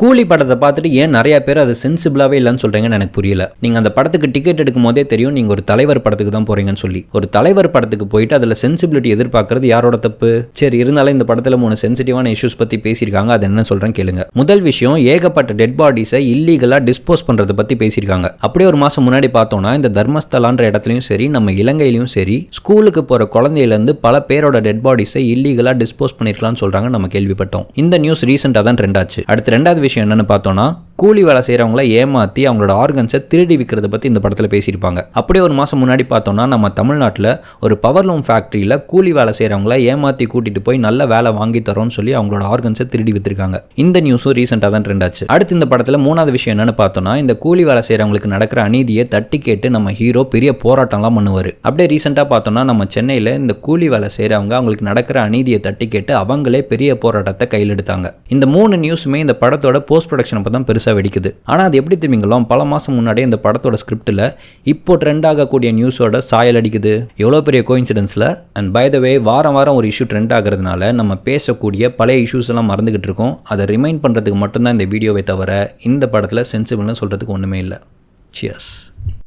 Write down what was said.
கூலி படத்தை பார்த்துட்டு ஏன் நிறைய பேர் அது சென்சிபிளாவே இல்லைன்னு சொல்றீங்கன்னு எனக்கு புரியல. நீங்க அந்த படத்துக்கு டிக்கெட் எடுக்கும் போதே தெரியும் நீங்க ஒரு தலைவர் படத்துக்கு தான் போறீங்கன்னு சொல்லி. ஒரு தலைவர் படத்துக்கு போயிட்டு அதுல சென்சிபிலிட்டி எதிர்பார்க்கறது யாரோட தப்பு? சரி, இருந்தாலும் இந்த படத்துல 3 சென்சிட்டிவான இஷ்யூஸ் பத்தி பேசியிருக்காங்க. அது என்ன சொல்றேன் கேளுங்க. முதல் விஷயம், ஏகப்பட்ட டெட் பாடிஸை இல்லீகலா டிஸ்போஸ் பண்றதை பத்தி பேசியிருக்காங்க. அப்படியே ஒரு மாசம் முன்னாடி பார்த்தோம்னா இந்த தர்மஸ்தலான்ற இடத்துலயும் சரி, நம்ம இலங்கையிலும் சரி, ஸ்கூலுக்கு போற குழந்தையில இருந்து பல பேரோட டெட் பாடிஸை இல்லீகலா டிஸ்போஸ் பண்ணிருக்கலாம்னு சொல்றாங்க. நம்ம கேள்விப்பட்டோம். இந்த நியூஸ் ரீசெண்டா தான் ட்ரெண்ட் ஆச்சு. அடுத்து ரெண்டாவது விஷயம் என்னன்னு பார்த்தோம்னா, கூலி வேலை செய்யறவங்களை ஏமாத்தி அவங்களோட ஆர்கன்ஸை திருடி விற்கிறத பத்தி இந்த படத்துல பேசியிருப்பாங்க. அப்படியே ஒரு மாசம் முன்னாடி பார்த்தோம்னா நம்ம தமிழ்நாட்டில் ஒரு பவர்லூம் ஃபேக்டரியில கூலி வேலை செய்யறவங்களை ஏமாத்தி கூட்டிட்டு போய் நல்ல வேலை வாங்கி தரோம்னு சொல்லி அவங்களோட ஆர்கன்ஸை திருடி வித்திருக்காங்க. இந்த நியூஸும் ரீசெண்டா தான் ட்ரெண்ட் ஆச்சு. அடுத்து இந்த படத்துல மூணாவது விஷயம் என்னன்னு பார்த்தோம்னா, இந்த கூலி வேலை செய்யறவங்களுக்கு நடக்கிற அநீதியை தட்டி கேட்டு நம்ம ஹீரோ பெரிய போராட்டம்லாம் பண்ணுவாரு. அப்படியே ரீசெண்டா பார்த்தோம்னா நம்ம சென்னையில இந்த கூலி வேலை செய்யறவங்க அவங்களுக்கு நடக்கிற அநீதியை தட்டி கேட்டு அவங்களே பெரிய போராட்டத்தை கையில் எடுத்தாங்க. இந்த 3 நியூஸுமே இந்த படத்தோட போஸ்ட் ப்ரொடக்ஷன் அப்போ தான் பெருசாக வெடிக்குது. ஆனால் அது எப்படி தெரியுங்களா, பல மாதம் முன்னாடியே இந்த படத்தோட ஸ்கிரிப்டில் இப்போ ட்ரெண்ட் ஆகக்கூடிய நியூஸோட சாயல் அடிக்குது. எவ்வளோ பெரிய கோயின்சிடென்ஸில். அண்ட் பை த வே, வாரம் வாரம் ஒரு இஷ்யூ ட்ரெண்ட் ஆகிறதுனால நம்ம பேசக்கூடிய பழைய இஷ்யூஸ் எல்லாம் மறந்துகிட்டு இருக்கோம். அதை ரிமைண்ட் பண்ணுறதுக்கு மட்டும்தான் இந்த வீடியோவை தவிர இந்த படத்தில் சென்சிபிள்னு சொல்கிறதுக்கு ஒன்றுமே இல்லை. சியர்ஸ்.